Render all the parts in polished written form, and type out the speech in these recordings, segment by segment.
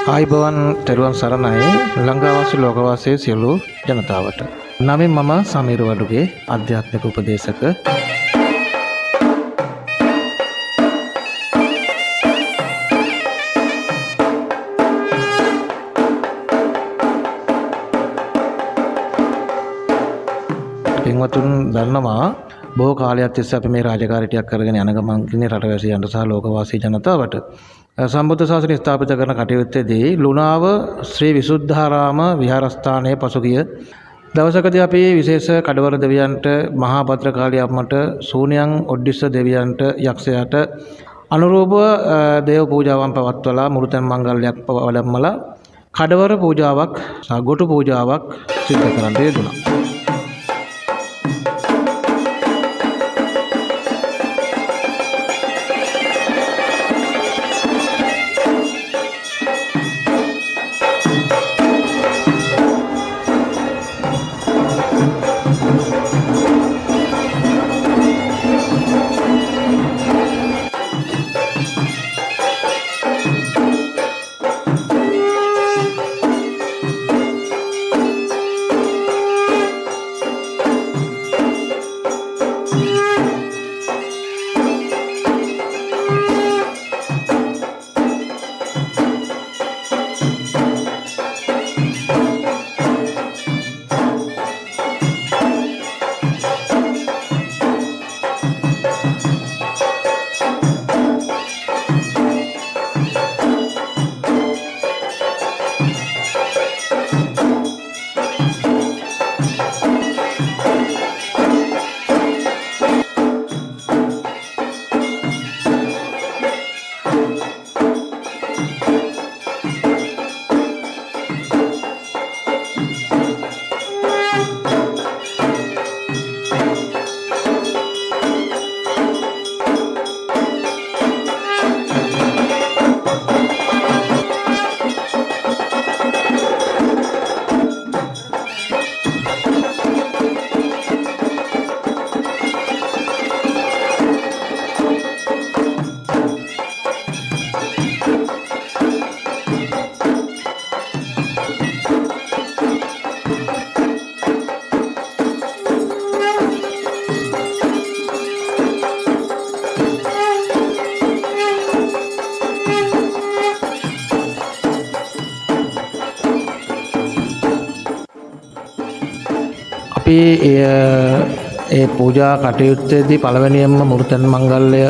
ආයිබෝවන් තෙරුවන් සරණයි ලංකාවාසී ලෝකවාසී සියලු ජනතාවට. නමින් මම සමීර වඩුගේ ආධ්‍යාත්මික උපදේශක. පින්වතුන් දන්නවා බොහෝ කාලයක් තිස්සේ අපි මේ රාජකාරී ටිකක් කරගෙන යන ගමන් ඉන්නේ රටවැසියන්ට සහ ලෝකවාසී ජනතාවට. සම්බුද්ධ ශාසනය ස්ථාපිත කරන කටයුත්තේදී ලුණාව ශ්‍රී විසුද්ධාරාම විහාරස්ථානයේ පසුගිය දවසකදී අපි විශේෂ කඩවර දෙවියන්ට, මහා භද්‍රකාලී අම්මට, සූනියන් ඔඩ්ඩිස්ස දෙවියන්ට, යක්ෂයාට අනුරූපව දේව පූජාවන් පවත්වලා මුළුතැන් මංගල්‍යයක් වඩම්මලා කඩවර පූජාවක් සහ ගොටු පූජාවක් සිදු කරන්න යෙදුණා. අපි ඒ පූජා කටයුත්තේදී පළවෙනියෙන්ම මුරුතන් මංගල්‍ය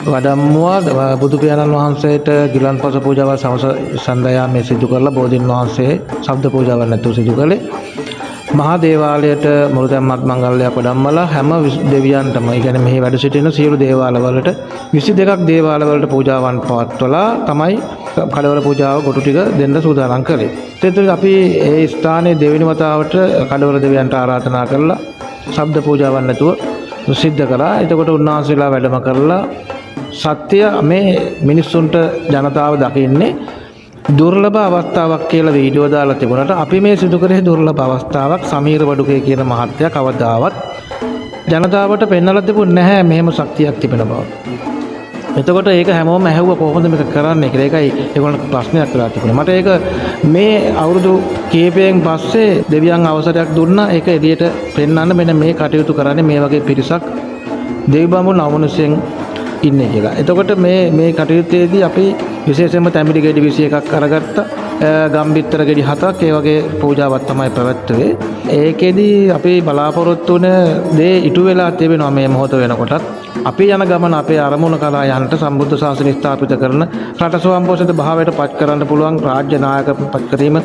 වඩම්මුවා බුදු පියාණන් වහන්සේට ගිලන්පස පූජාව සවස සන්ධ්‍යාවේ සිදු කරලා බෝධීන් වහන්සේ ශබ්ද පූජාවක් නැතුව සිදු කළේ. මහා දේවාලයට මුරුතන් මංගල්‍යයක් වඩම්මලා හැම දෙවියන්ටම, ඒ කියන්නේ මෙහි වැඩ සිටින සියලු දේවාලවලට 22ක් දේවාලවලට පූජාවන් පවත්වලා තමයි කඩවර පූජාව කොටු ටික දෙන්න සූදානම් කළේ. ඒත් අපි ඒ ස්ථානයේ දෙවෙනි වතාවට කඩවර දෙවියන්ට ආරාධනා කරලා ශබ්ද පූජාවක් නැතුව සිද්ධ කරා. එතකොට උන්වහන්සේලා වැඩම කරලා සත්‍ය මේ මිනිස්සුන්ට ජනතාව දකින්නේ දුර්ලභ අවස්ථාවක් කියලා වීඩියෝ දාලා තිබුණාට අපි මේ සිදු කරේ දුර්ලභ අවස්ථාවක්. සමීර වඩුකේ කියන මහත්තයා කවදාවත් ජනතාවට පෙන්වලා තිබුණේ නැහැ මෙහෙම ශක්තියක් තිබෙන බව. එතකොට ඒක හැමෝම ඇහුවා කොහොමද මේක කරන්නේ කියලා. ඒකයි ඒගොල්ලන්ට ප්‍රශ්නයක් වෙලා තිබුණේ. මට ඒක මේ අවුරුදු කීපයෙන් පස්සේ දෙවියන් අවසරයක් දුන්නා ඒක එළියට පෙන්වන්න. මෙන්න මේ කටයුතු කරන්නේ මේ වගේ පිරිසක් දෙවි බඹුන් අමනුෂ්‍යයන් ඉන්නේ කියලා. එතකොට මේ කටයුත්තේදී අපි විශේෂයෙන්ම තැඹිලි ගෙඩි 21ක් අරගත්තා. ගම්බිත්තර ගෙඩි 7ක් ඒ වගේ පූජාවක් තමයි පැවැත්වුවේ. ඒකෙදි අපි බලාපොරොත්තු වෙන දේ ඉටු වෙලා තිබෙනවා මේ මොහොත වෙනකොටත්. අපි යන ගමන අපේ අරමුණ කරා යන්නට සම්බුද්ධ ශාසනය ස්ථාපිත කරන රට ස්වයංපෝෂිත භාවයට පත් කරන්න පුළුවන් රාජ්‍ය නායක පත් කිරීම.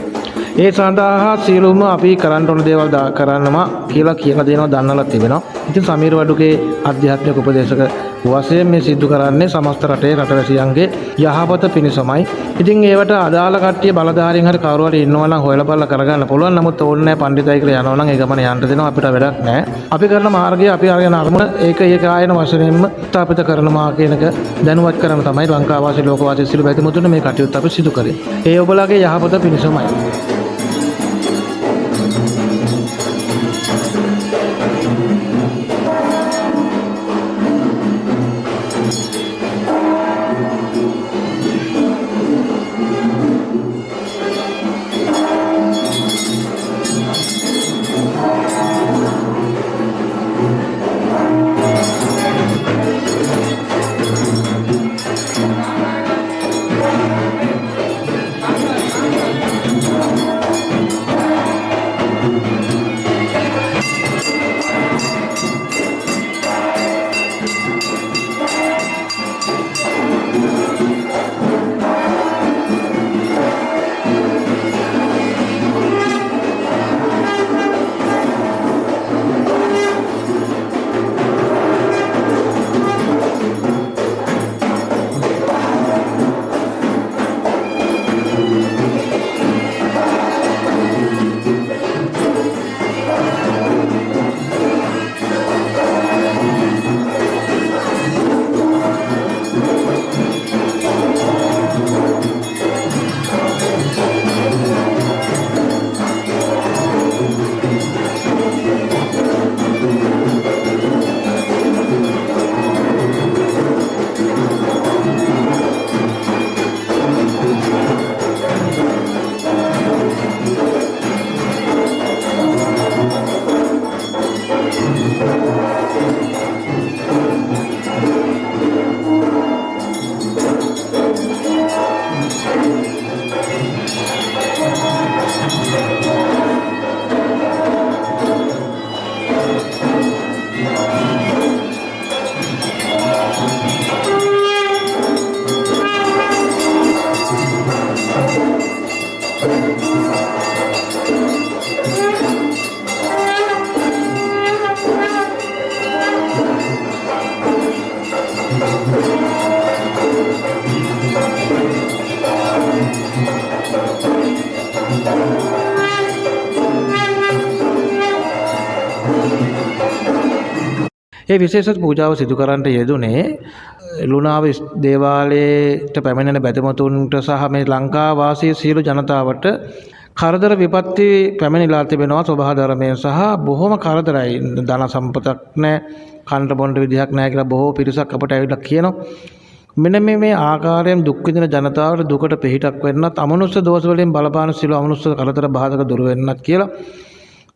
ඒ සඳහා සියලුම අපි කරන්න ඕන දේවල් කරන්නවා කියලා දෙනවා දන්නලා තිබෙනවා. ඉතින් සමීර වඩුගේ ආධ්‍යාත්මික උපදේශක වශයෙන් මේ සිද්ධ කරන්නේ සමස්ත රටේ රටවැසියන්ගේ යහපත පිණිසමයි. ඉතින් ඒවට අදාළ කට්ටිය බලධාරීන් හරි කවුරු හරි ඉන්නවා නම් හොයලා බලලා කරගන්න පුළුවන්. නමුත් ඕනේ නැහැ පඬිතයි කියලා යනවා නම් ඒ ගමන යන්න දෙනවා අපිට වැඩක් නැහැ. අපි කරන මාර්ගය අපි අරගෙන අරමුණ ඒක ආයන වශයෙන්ම ස්ථාපිත කරනවා කියන එක දැනුවත් කරන තමයි ලංකාවාසී ලෝකවාසී සිළු බැතිමුතුන් මේ කටයුත්ත අපි සිදු කරේ. ඒ ඔබලාගේ යහපත පිණිසමයි. ඒ විශේෂ පූජාව සිදු කරන්නට යෙදුනේ ලුණාව දේවාලයට පැමිණෙන බැතිමතුන්ට සහ මේ ලංකා වාසී සියලු ජනතාවට කරදර විපත්ති පැමිණිලා තිබෙනවා සබහා ධර්මයෙන් සහ බොහොම කරදරයි ධන සම්පතක් නැහැ කන්න බොන්න විදිහක් නැහැ කියලා බොහෝ පිරිසක් අපට ඇවිල්ලා කියනවා. මෙන්න මේ ආකාරයෙන් දුක් විඳින ජනතාවට දුකට පිහිටක් වෙන්නත් අමනුෂ්‍ය දෝෂ වලින් බලපාන සියලු අමනුෂ්‍ය කරදර බාධක දුර වෙන්නත් කියලා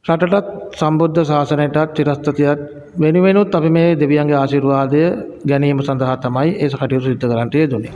රටටත් සම්බුද්ධ ශාසනයටත් චිරස්ථිතියත් වෙනුවෙනුත් අපි මේ දෙවියන්ගේ ආශිර්වාදය ගැනීම සඳහා තමයි ඒ කටයුතු සිදු කරන්නට යෙදුනේ.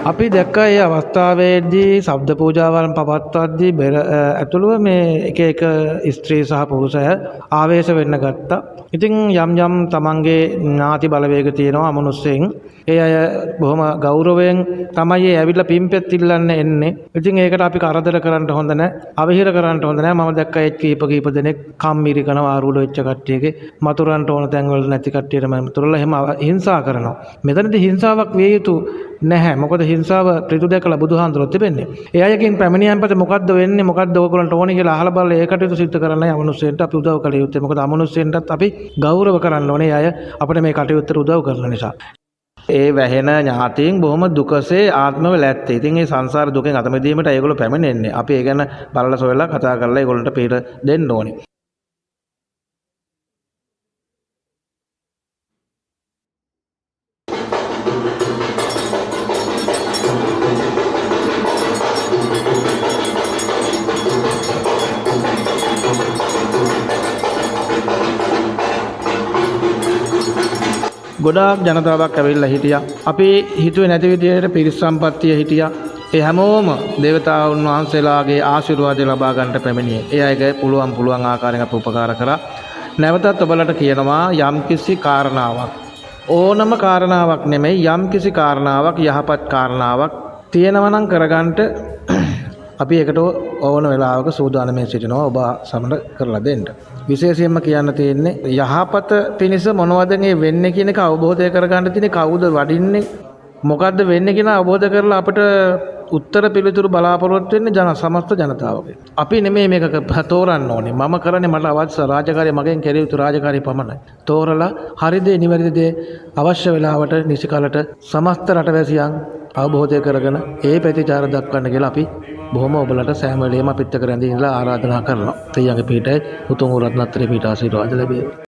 අපි දැක්ක ඒ අවස්ථාවේදී ශබ්ද පූජාවන් පවත්වද්දී බෙර ඇතුළුව මේ එක ස්ත්‍රී සහ පුරුෂය ආවේශ වෙන්න ගත්තා. ඉතින් යම් තමන්ගේ ඥාති බලවේග තියෙනවා අමනුෂ්‍යයන්. ඒ අය බොහොම ගෞරවයෙන් තමයි ඇවිල්ලා පිම්පෙත් ඉල්ලන්න එන්නේ. ඉතින් ඒකට අපි කරදර කරන්න හොඳ නැහැ. අවහිර කරන්න හොඳ නැහැ. මම දැක්ක ඒ කීප දෙනෙක් කම්මිරි කරනවා ආරුල වෙච්ච කට්ටියගේ මතුරන්ට ඕන තැන් වල නැති කට්ටියට මම තුරලා එහෙම හිංසා කරනවා. මෙතනදී හිංසාවක් විය යුතු නැහැ. මොකද හිංසාව ඍතු දැකලා බුදුහාඳුරොත් තිබෙන්නේ. ඒ අයකින් පැමිණියන් පස්සේ මොකද්ද වෙන්නේ මොකද්ද ඕගොල්ලන්ට ඕනේ කියලා අහලා බලලා ඒ කටයුතු සිදු කරන්නයි අමනුෂ්‍යයන්ට අපි උදව් කළ යුත්තේ. මොකද අමනුෂ්‍යයන්ටත් අපි ගෞරව කරන්න ඕනේ. අය අපිට මේ කටයුත්තට උදව් කරන නිසා. ඒ වැහෙන ඥාතීන් බොහොම දුකසේ ආත්මව ලැත්තේ. ඉතින් මේ සංසාර දුකෙන් අත මිදීමට ඒගොල්ලෝ පැමිණෙන්නේ. අපි ඒ ගැන බලලා සොයලා කතා කරලා ඒගොල්ලන්ට පිට දෙන්න ඕනේ. ගොඩාක් ජනතාවක් ඇවිල්ලා හිටියා. අපි හිතුවේ නැති විදිහට පිරිස් සම්පත්තිය හිටියා. ඒ හැමෝම දේවතාවුන් වහන්සේලාගේ ආශිර්වාදය ලබා ගන්නට පැමිණියේ. ඒ අයගේ පුළුවන් ආකාරයෙන් අප උපකාර කරා. නැවතත් ඔබලට කියනවා යම්කිසි කාරණාවක් ඕනම කාරණාවක් නෙමෙයි යම්කිසි කාරණාවක් යහපත් කාරණාවක් තියෙනවා නම් කරගන්නට අපි ඒකට ඕන වෙලාවක සූදානම්ව සිටිනවා ඔබ සමට කරලා දෙන්න. විශේෂයෙන්ම කියන්න තියෙන්නේ යහපත පිණිස මොනවද මේ වෙන්නේ කියන එක අවබෝධය කරගන්න තියෙන්නේ කවුද වඩින්නේ මොකද්ද වෙන්නේ කියන අවබෝධ කරලා අපිට උත්තර පිළිතුරු බලාපොරොත්තු වෙන්නේ සමස්ත ජනතාවගේ. අපි නෙමෙයි මේක තෝරන්න ඕනේ. මම කරන්නේ මට අවශ්‍ය රාජකාරිය මගෙන් කෙරෙහි යුතු රාජකාරිය පමණයි. තෝරලා හරිද නිවැරදිද අවශ්‍ය වෙලාවට නිසිකලට සමස්ත රටවැසියන් අවබෝධය කරගෙන ඒ ප්‍රතිචාර දක්වන්න කියලා අපි බොහොම ඔබලට සෑම වෙලේම අපිත් එක්ක රැඳී ඉඳලා ආරාධනා කරනවා. තෙයගේ පීඨයේ උතුම් රත්නත්‍රේ පීඨ ආශිර්වාද ලැබේ.